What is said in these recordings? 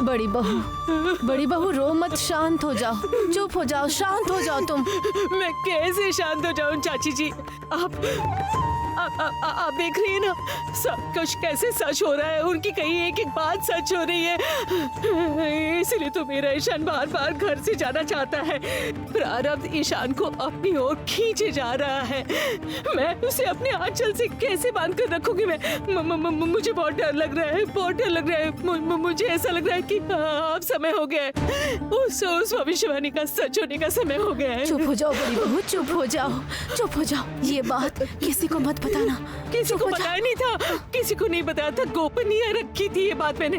बड़ी बहू रो मत, शांत हो जाओ, चुप हो जाओ, शांत हो जाओ तुम। मैं कैसे शांत हो जाऊं चाची जी? आप देख रही है ना सब कुछ कैसे सच हो रहा है, उनकी कहीं एक एक बात सच हो रही है। इसलिए तो मेरा ईशान बार बार घर से जाना चाहता है। प्रारब्ध ईशान को अपनी ओर खींचे जा रहा है। मैं उसे अपने आंचल से कैसे बांध कर रखूंगी? मुझे बहुत डर लग रहा है, बहुत डर लग रहा है। मुझे ऐसा लग रहा है कि अब समय हो गया है, उस भविष्यवाणी का सच होने का समय हो गया है। चुप हो जाओ बड़ी बहू, चुप हो जाओ, चुप हो जाओ। ये बात किसी को मत बताना। किसी को बताया नहीं था, किसी को नहीं बताया था, गोपनीय रखी थी ये बात मैंने।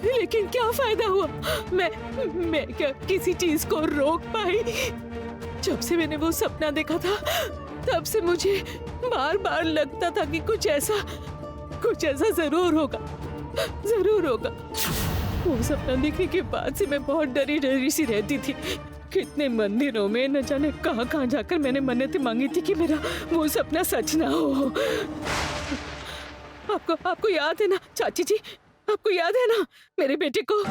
लेकिन क्या फायदा हुआ? मैं क्या किसी चीज को रोक पाई? जब से मैंने वो सपना देखा था तब से मुझे बार बार लगता था कि कुछ ऐसा जरूर होगा, जरूर होगा। वो सपना देखने के बाद से मैं बहुत डरी डरी सी रहती थी। कितने मंदिरों में न जाने कहां कहां जाकर मैंने मन्नतें मांगी थी कि मेरा वो सपना सच ना हो। आपको याद है ना चाची जी? आपको याद है ना मेरे बेटे को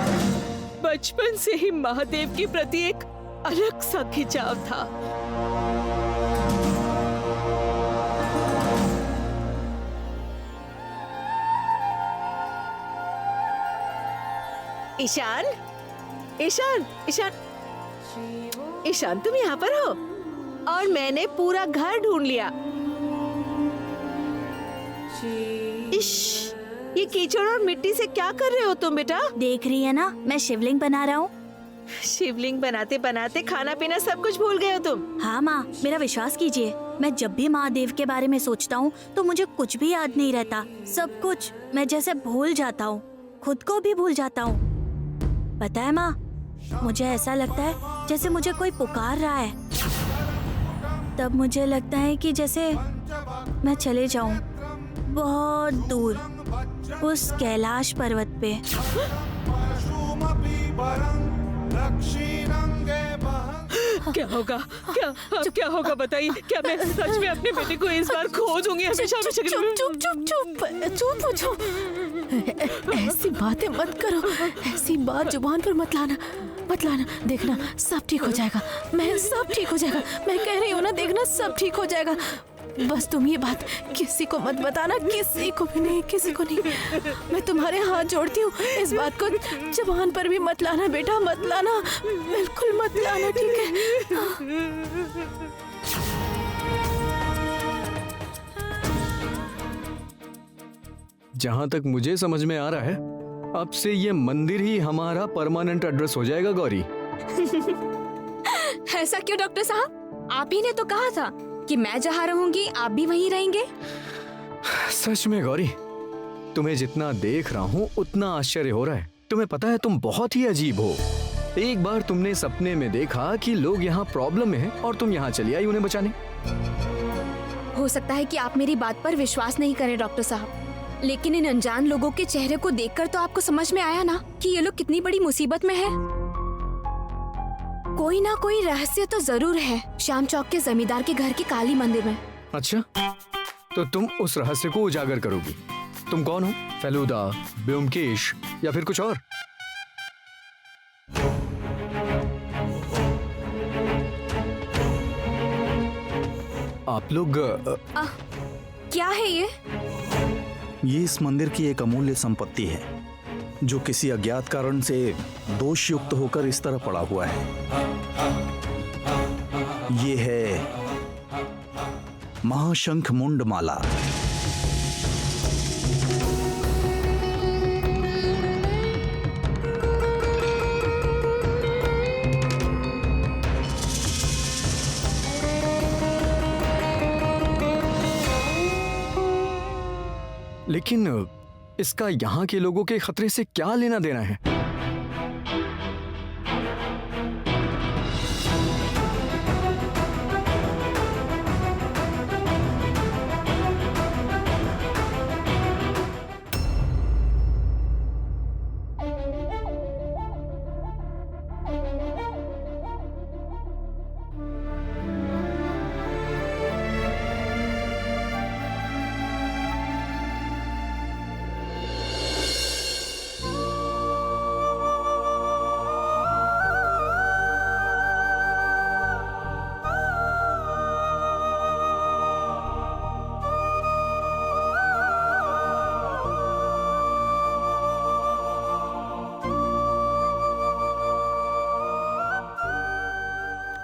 बचपन से ही महादेव के प्रति एक अलग सा खिंचाव था। ईशान, ईशान, ईशान, ईशान, तुम यहाँ पर हो? और मैंने पूरा घर ढूंढ लिया। इश, ये कीचड़ और मिट्टी से क्या कर रहे हो तुम बेटा? देख रही है ना, मैं शिवलिंग बना रहा हूँ। शिवलिंग बनाते बनाते खाना पीना सब कुछ भूल गए हो तुम। हाँ माँ, मेरा विश्वास कीजिए, मैं जब भी महादेव के बारे में सोचता हूँ तो मुझे कुछ भी याद नहीं रहता। सब कुछ मैं जैसे भूल जाता हूँ, खुद को भी भूल जाता हूँ। पता है माँ, मुझे ऐसा लगता है जैसे मुझे कोई पुकार रहा है। तब मुझे लगता है कि जैसे मैं चले जाऊं बहुत दूर, उस कैलाश पर्वत पे। क्या होगा? क्या होगा बताइए? क्या मैं सच में अपने बेटे को इस बार खो दूंगी हमेशा हमेशा के लिए? चुप हो जाओ। ऐसी बातें मत करो, ऐसी बात जुबान पर मत लाना। देखना सब ठीक हो जाएगा, सब ठीक हो जाएगा। मैं कह रही हूँ ना, देखना सब ठीक हो जाएगा। बस तुम ये बात किसी को मत बताना, किसी को भी नहीं, किसी को नहीं। मैं तुम्हारे हाथ जोड़ती हूँ, इस बात को जुबान पर भी मत लाना बेटा, मत लाना, बिल्कुल मत लाना, ठीक है? जहां तक मुझे समझ में आ रहा है, अब से ये मंदिर ही हमारा परमानेंट एड्रेस हो जाएगा गौरी। ऐसा क्यों डॉक्टर साहब? आप ही ने तो कहा था कि मैं जहाँ रहूंगी आप भी वहीं रहेंगे। सच में गौरी, तुम्हें जितना देख रहा हूँ उतना आश्चर्य हो रहा है। तुम्हें पता है तुम बहुत ही अजीब हो। एक बार तुमने सपने में देखा कि लोग यहाँ प्रॉब्लम में हैं और तुम यहाँ चली आई उन्हें बचाने। हो सकता है कि आप मेरी बात पर विश्वास नहीं करें डॉक्टर साहब, लेकिन इन अनजान लोगों के चेहरे को देखकर तो आपको समझ में आया ना कि ये लोग कितनी बड़ी मुसीबत में हैं। कोई ना कोई रहस्य तो जरूर है श्याम चौक के जमींदार के घर के काली मंदिर में। अच्छा, तो तुम उस रहस्य को उजागर करोगी। तुम कौन हो? फेलूदा, ब्योमकेश या फिर कुछ और? आप लोग क्या है ये? ये इस मंदिर की एक अमूल्य संपत्ति है जो किसी अज्ञात कारण से दोष युक्त होकर इस तरह पड़ा हुआ है। ये है महाशंख मुंड माला। लेकिन इसका यहाँ के लोगों के खतरे से क्या लेना देना है?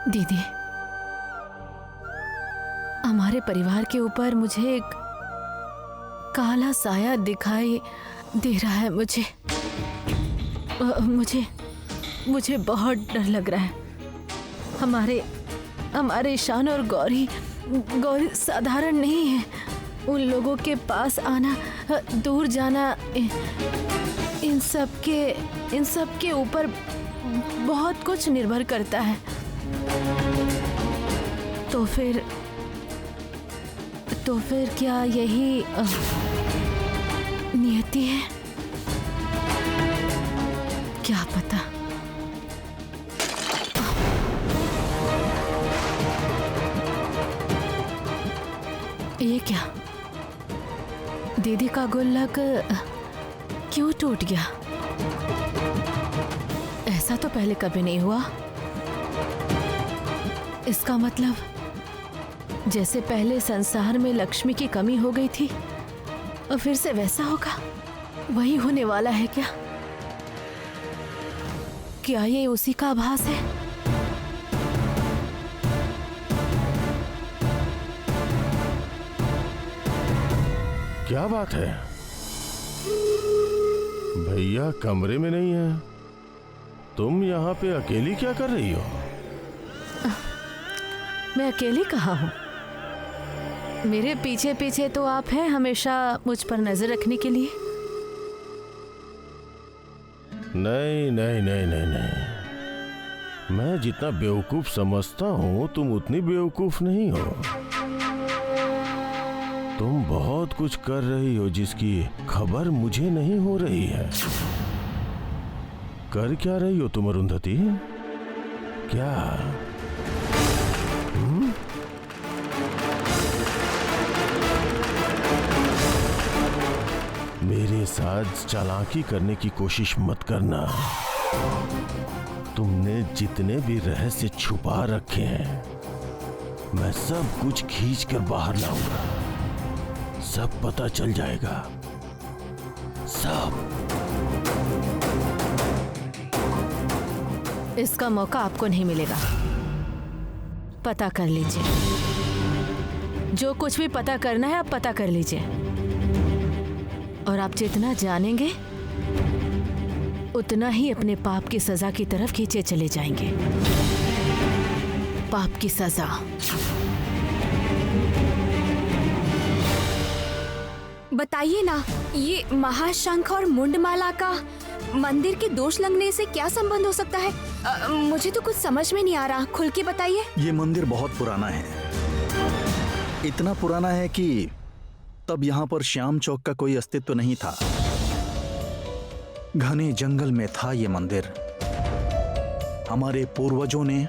दीदी, हमारे परिवार के ऊपर मुझे एक काला साया दिखाई दे रहा है। मुझे बहुत डर लग रहा है। हमारे ईशान और गौरी साधारण नहीं है। उन लोगों के पास आना, दूर जाना, इन सब के ऊपर बहुत कुछ निर्भर करता है। तो फिर क्या यही नियति है? क्या पता। ये क्या? दीदी का गुल्लक क्यों टूट गया? ऐसा तो पहले कभी नहीं हुआ। इसका मतलब जैसे पहले संसार में लक्ष्मी की कमी हो गई थी और फिर से वैसा होगा। वही होने वाला है क्या? क्या ये उसी का आभास है? क्या बात है? भैया कमरे में नहीं है। तुम यहाँ पे अकेली क्या कर रही हो? मैं अकेली कहाँ हूँ? मेरे पीछे पीछे तो आप हैं, हमेशा मुझ पर नजर रखने के लिए। नहीं नहीं नहीं नहीं नहीं, मैं जितना बेवकूफ समझता हूँ तुम उतनी बेवकूफ नहीं हो। तुम बहुत कुछ कर रही हो जिसकी खबर मुझे नहीं हो रही है। कर क्या रही हो तुम अरुंधति? क्या? मेरे साथ चालाकी करने की कोशिश मत करना। तुमने जितने भी रहस्य छुपा रखे हैं, मैं सब कुछ खींच कर बाहर लाऊंगा। सब पता चल जाएगा, सब। इसका मौका आपको नहीं मिलेगा। पता कर लीजिए, जो कुछ भी पता करना है आप पता कर लीजिए। और आप जितना जानेंगे उतना ही अपने पाप की सजा की तरफ खींचे चले जाएंगे। पाप की सजा। बताइए ना, ये महाशंख और मुंडमाला का मंदिर के दोष लगने से क्या संबंध हो सकता है? मुझे तो कुछ समझ में नहीं आ रहा, खुल के बताइए। ये मंदिर बहुत पुराना है। इतना पुराना है कि तब यहाँ पर श्याम चौक का कोई अस्तित्व नहीं था। घने जंगल में था ये मंदिर। हमारे पूर्वजों ने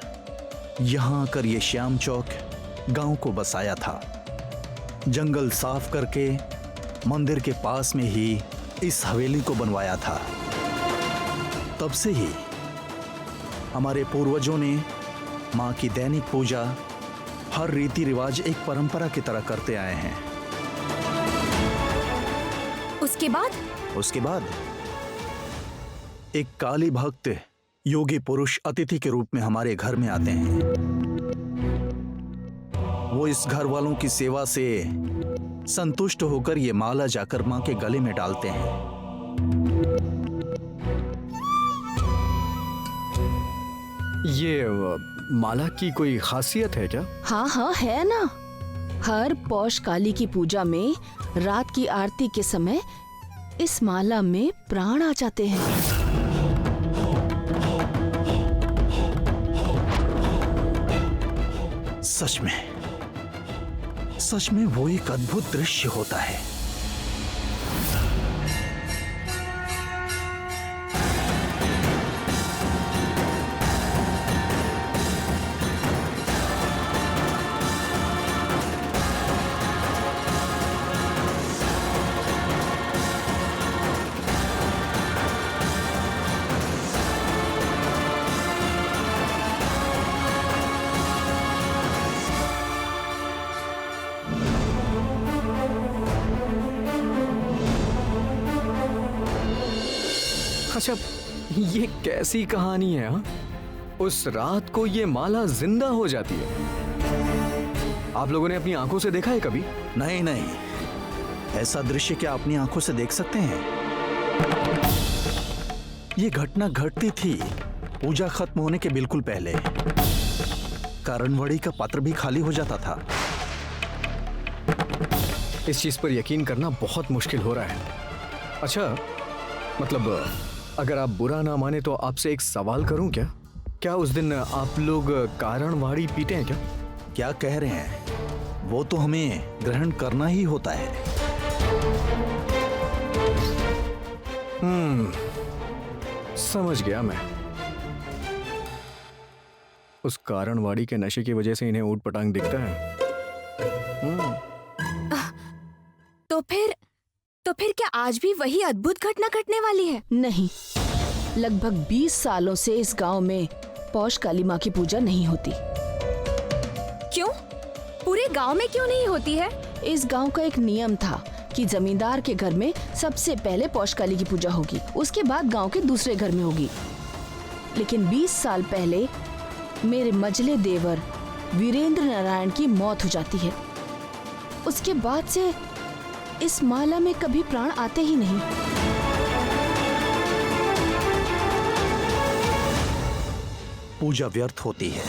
यहाँ आकर ये श्याम चौक गांव को बसाया था। जंगल साफ करके मंदिर के पास में ही इस हवेली को बनवाया था। तब से ही हमारे पूर्वजों ने माँ की दैनिक पूजा हर रीति रिवाज एक परंपरा की तरह करते आए हैं। उसके बाद एक काली भक्त योगी पुरुष अतिथि के रूप में हमारे घर में आते हैं। वो इस घर वालों की सेवा से संतुष्ट होकर ये माला जाकर मां के गले में डालते हैं। ये माला की कोई खासियत है क्या? हाँ है ना। हर पौष काली की पूजा में रात की आरती के समय इस माला में प्राण आ जाते हैं। सच में वो एक अद्भुत दृश्य होता है। अच्छा, ये कैसी कहानी है? हाँ? उस रात को ये माला जिंदा हो जाती है। आप लोगों ने अपनी आंखों से देखा है कभी? नहीं नहीं, ऐसा दृश्य क्या अपनी आंखों से देख सकते हैं? ये घटना घटती थी पूजा खत्म होने के बिल्कुल पहले। कारणवाड़ी का पात्र भी खाली हो जाता था। इस चीज पर यकीन करना बहुत मुश्किल हो रहा है। अच्छा, मतलब अगर आप बुरा ना माने तो आपसे एक सवाल करूं क्या? क्या उस दिन आप लोग कारणवाड़ी पीटे हैं क्या? क्या कह रहे हैं? वो तो हमें ग्रहण करना ही होता है। समझ गया मैं। उस कारणवाड़ी के नशे की वजह से इन्हें ऊट पटांग दिखता है। तो फिर क्या आज भी वही अद्भुत घटना घटने वाली है? नहीं, लगभग 20 सालों से इस गांव में पौष काली माँ की पूजा नहीं होती। क्यों? पूरे गांव में क्यों नहीं होती है? इस गांव का एक नियम था कि जमींदार के घर में सबसे पहले पौष काली की पूजा होगी, उसके बाद गांव के दूसरे घर में होगी। लेकिन 20 साल पहले मेरे मझले देवर वीरेंद्र नारायण की मौत हो जाती है। उसके बाद से इस माला में कभी प्राण आते ही नहीं। पूजा व्यर्थ होती है।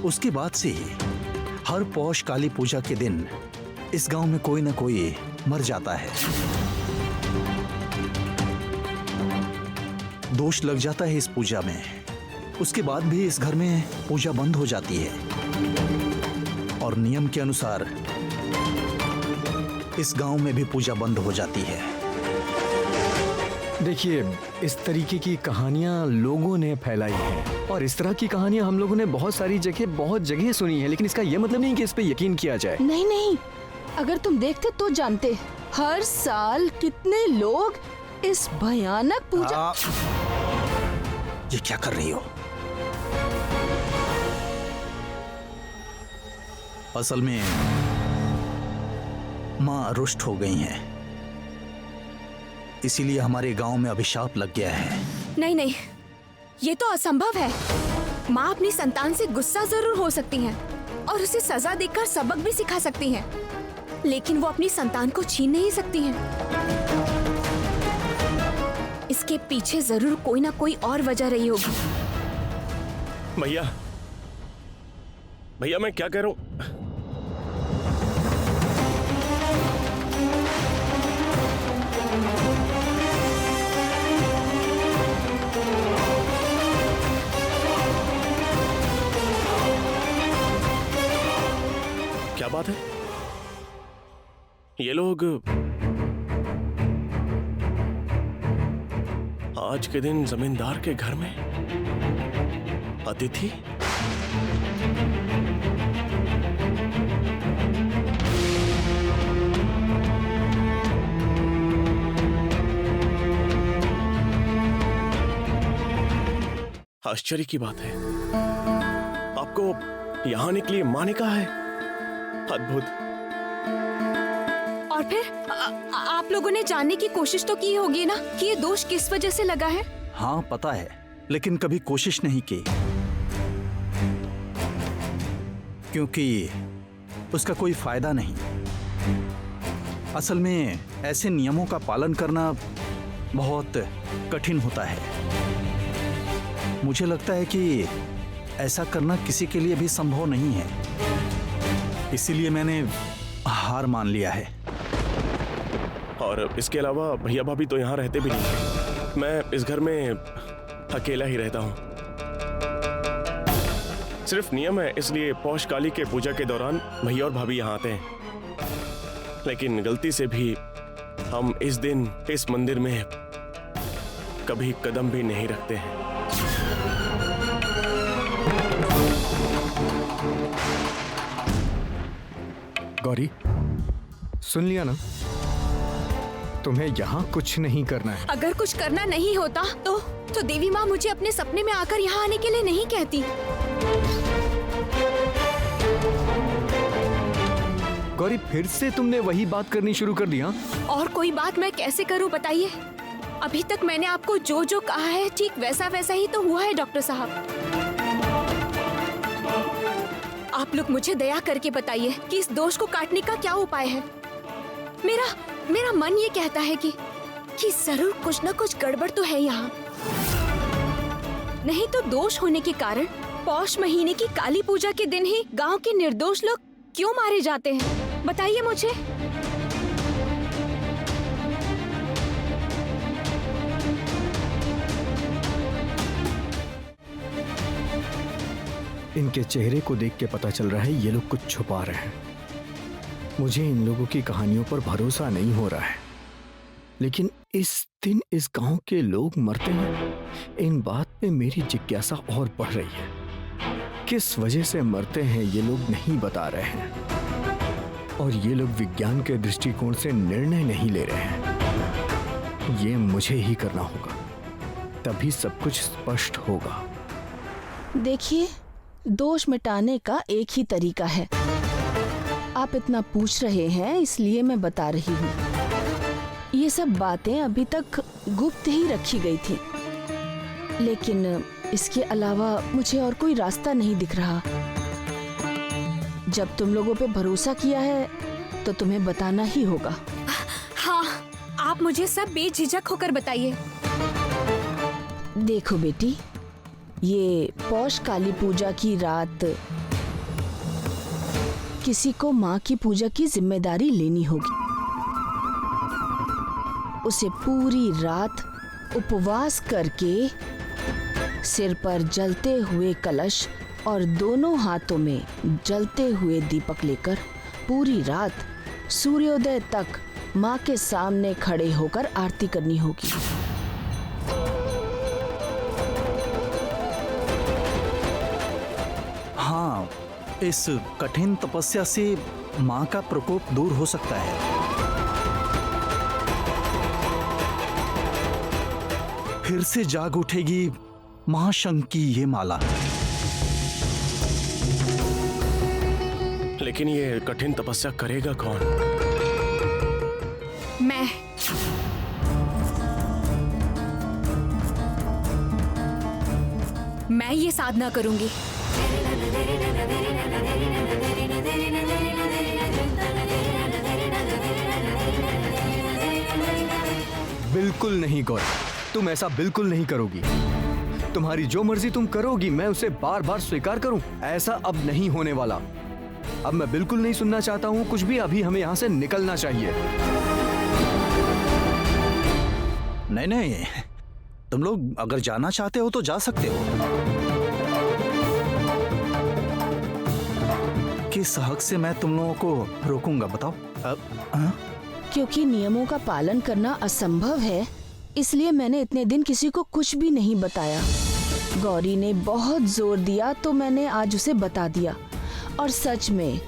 उसके बाद से ही हर पौष काली पूजा के दिन इस गांव में कोई ना कोई मर जाता है। दोष लग जाता है इस पूजा में। उसके बाद भी इस घर में पूजा बंद हो जाती है और नियम के अनुसार इस गांव में भी पूजा बंद हो जाती है। देखिए, इस तरीके की कहानियां लोगों ने फैलाई हैं और इस तरह की कहानियां हम लोगों ने बहुत सारी जगह बहुत जगह सुनी है, लेकिन इसका यह मतलब नहीं कि इस पे यकीन किया जाए। नहीं नहीं, अगर तुम देखते तो जानते, हर साल कितने लोग इस भयानक पूजा। ये क्या कर रही हो? असल में माँ रुष्ट हो गई हैं, इसीलिए हमारे गांव में अभिशाप लग गया है। नहीं नहीं, ये तो असंभव है। माँ अपनी संतान से गुस्सा जरूर हो सकती हैं और उसे सजा देकर सबक भी सिखा सकती हैं, लेकिन वो अपनी संतान को छीन नहीं सकती हैं। इसके पीछे जरूर कोई ना कोई और वजह रही होगी। भैया भैया, मैं क्या कह रहा हूं? क्या बात है? ये लोग आज के दिन जमींदार के घर में अतिथि? आश्चर्य की बात है, आपको यहां आने के लिए माँ ने कहा है। अद्भुत। और फिर आप लोगों ने जानने की कोशिश तो की होगी ना कि ये दोष किस वजह से लगा है? हाँ पता है, लेकिन कभी कोशिश नहीं की, क्योंकि उसका कोई फायदा नहीं। असल में ऐसे नियमों का पालन करना बहुत कठिन होता है। मुझे लगता है कि ऐसा करना किसी के लिए भी संभव नहीं है, इसीलिए मैंने हार मान लिया है। और इसके अलावा भैया भाभी तो यहाँ रहते भी नहीं, मैं इस घर में अकेला ही रहता हूँ। सिर्फ नियम है, इसलिए पौष काली के पूजा के दौरान भैया और भाभी यहाँ आते हैं, लेकिन गलती से भी हम इस दिन इस मंदिर में कभी कदम भी नहीं रखते हैं। गौरी, सुन लिया ना? तुम्हें यहाँ कुछ नहीं करना है। अगर कुछ करना नहीं होता तो देवी माँ मुझे अपने सपने में आकर यहाँ आने के लिए नहीं कहती। गौरी, फिर से तुमने वही बात करनी शुरू कर दिया। और कोई बात मैं कैसे करूँ बताइए? अभी तक मैंने आपको जो जो कहा है ठीक वैसा वैसा ही तो हुआ है डॉक्टर साहब। आप लोग मुझे दया करके बताइए कि इस दोष को काटने का क्या उपाय है। मेरा मन ये कहता है कि जरूर कुछ न कुछ गड़बड़ तो है यहाँ। नहीं तो दोष होने के कारण पौष महीने की काली पूजा के दिन ही गांव के निर्दोष लोग क्यों मारे जाते हैं, बताइए मुझे। इनके चेहरे को देख के पता चल रहा है ये लोग कुछ छुपा रहे हैं। मुझे इन लोगों की कहानियों पर भरोसा नहीं हो रहा है, लेकिन इस दिन इस गांव के लोग मरते हैं, इन बात पे मेरी जिज्ञासा और बढ़ रही है। किस वजह से मरते हैं ये लोग नहीं बता रहे हैं, और ये लोग विज्ञान के दृष्टिकोण से निर्णय नहीं ले रहे हैं। ये मुझे ही करना होगा, तभी सब कुछ स्पष्ट होगा। देखिए, दोष मिटाने का एक ही तरीका है। आप इतना पूछ रहे हैं इसलिए मैं बता रही हूँ। ये सब बातें अभी तक गुप्त ही रखी गई थी, लेकिन इसके अलावा मुझे और कोई रास्ता नहीं दिख रहा। जब तुम लोगों पे भरोसा किया है तो तुम्हें बताना ही होगा। हाँ, आप मुझे सब बेझिझक होकर बताइए। देखो बेटी, ये पौष काली पूजा की रात किसी को माँ की पूजा की जिम्मेदारी लेनी होगी। उसे पूरी रात उपवास करके सिर पर जलते हुए कलश और दोनों हाथों में जलते हुए दीपक लेकर पूरी रात सूर्योदय तक माँ के सामने खड़े होकर आरती करनी होगी। हाँ, इस कठिन तपस्या से माँ का प्रकोप दूर हो सकता है। फिर से जाग उठेगी महाशंख की ये माला। लेकिन ये कठिन तपस्या करेगा कौन? मैं ये साधना करूंगी। बिल्कुल नहीं गौरी, तुम ऐसा बिल्कुल नहीं करोगी। तुम्हारी जो मर्जी तुम करोगी, मैं उसे बार बार स्वीकार करूं, ऐसा अब नहीं होने वाला। अब मैं बिल्कुल नहीं सुनना चाहता हूं कुछ भी। अभी हमें यहाँ से निकलना चाहिए। नहीं नहीं, तुम लोग अगर जाना चाहते हो तो जा सकते हो। किस हक से मैं तुम लोगों को रोकूंगा बताओ? क्योंकि नियमों का पालन करना असंभव है, इसलिए मैंने इतने दिन किसी को कुछ भी नहीं बताया। गौरी ने बहुत जोर दिया तो मैंने आज उसे बता दिया। और सच में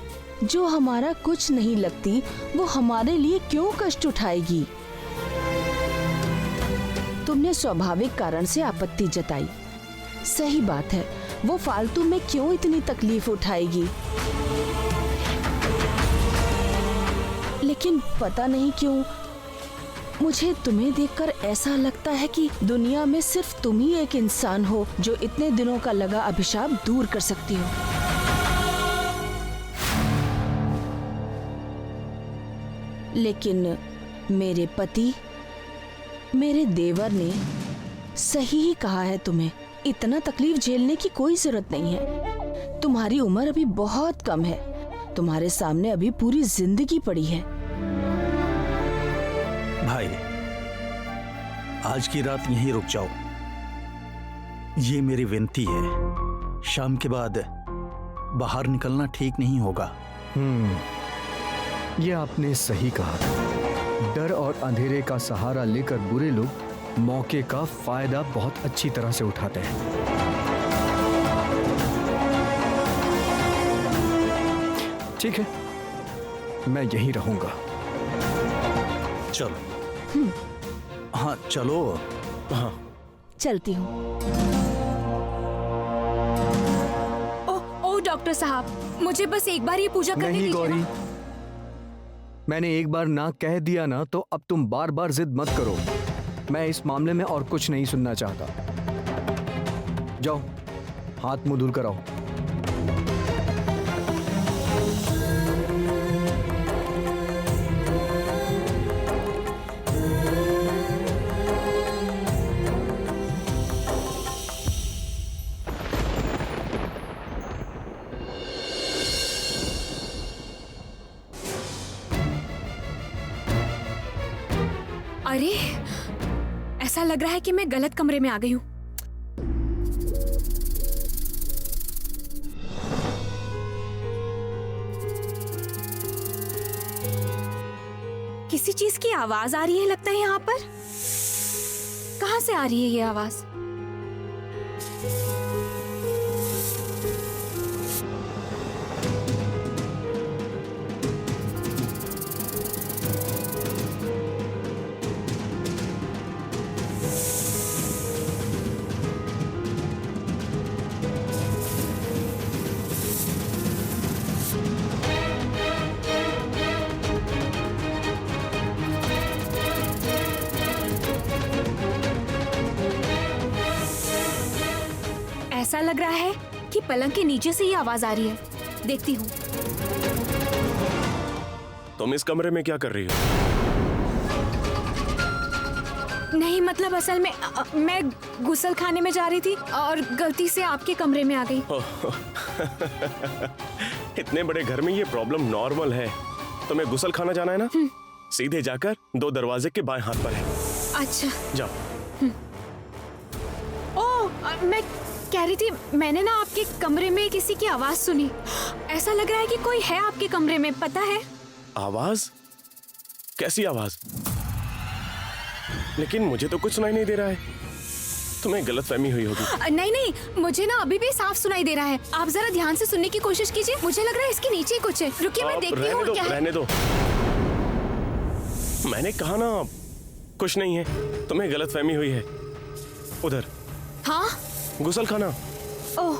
जो हमारा कुछ नहीं लगती वो हमारे लिए क्यों कष्ट उठाएगी? तुमने स्वाभाविक कारण से आपत्ति जताई, सही बात है। वो फालतू में क्यों इतनी तकलीफ उठाएगी? लेकिन पता नहीं क्यों मुझे तुम्हें देखकर ऐसा लगता है कि दुनिया में सिर्फ तुम ही एक इंसान हो जो इतने दिनों का लगा अभिशाप दूर कर सकती हो। लेकिन मेरे पति, मेरे देवर ने सही ही कहा है, तुम्हें इतना तकलीफ झेलने की कोई जरूरत नहीं है। तुम्हारी उम्र अभी बहुत कम है, तुम्हारे सामने अभी पूरी जिंदगी पड़ी है। भाई, आज की रात यहीं रुक जाओ, ये मेरी विनती है। शाम के बाद बाहर निकलना ठीक नहीं होगा। ये आपने सही कहा। डर और अंधेरे का सहारा लेकर बुरे लोग मौके का फायदा बहुत अच्छी तरह से उठाते हैं। ठीक है, मैं यहीं रहूंगा। चलो। हाँ चलो। हाँ चलती हूँ। ओ डॉक्टर साहब, मुझे बस एक बार ये पूजा करने नहीं दीजिए गौरी, ना। मैंने एक बार ना कह दिया ना, तो अब तुम बार बार जिद मत करो। मैं इस मामले में और कुछ नहीं सुनना चाहता। जाओ, हाथ मुंह धुल कर आओ। अरे, ऐसा लग रहा है कि मैं गलत कमरे में आ गई हूँ। किसी चीज की आवाज आ रही है लगता है यहाँ पर। कहाँ से आ रही है ये आवाज? ऐसा लग रहा है कि पलंग के नीचे से ही आवाज आ रही है। देखती हूँ। तुम इस कमरे में क्या कर रही हो? नहीं मतलब असल में मैं गुसल खाने में जा रही थी और गलती से आपके कमरे में आ गई। इतने बड़े घर में ये प्रॉब्लम नॉर्मल है। तुम्हें गुसल खाना जाना है ना? सीधे जाकर 2 दरवाजे के बाएं हाथ पर है। अच्छा। जाओ। मैं कह रही थी, मैंने ना आपके कमरे में किसी की आवाज सुनी। ऐसा लग रहा है कि कोई है आपके कमरे में, पता है? आवाज? कैसी आवाज? लेकिन मुझे तो कुछ सुनाई नहीं दे रहा है। तुम्हें गलतफहमी हुई होगी। नहीं, मुझे ना अभी भी साफ सुनाई दे रहा है। आप जरा ध्यान से सुनने की कोशिश कीजिए। मुझे लग रहा है इसके नीचे कुछ है। रुकिए, मैं देखती हूँ क्या है। रहने दो। मैंने कहा ना कुछ नहीं है। तुम्हें गलतफहमी हुई है। उधर। हाँ? गुसल खाना। ओह,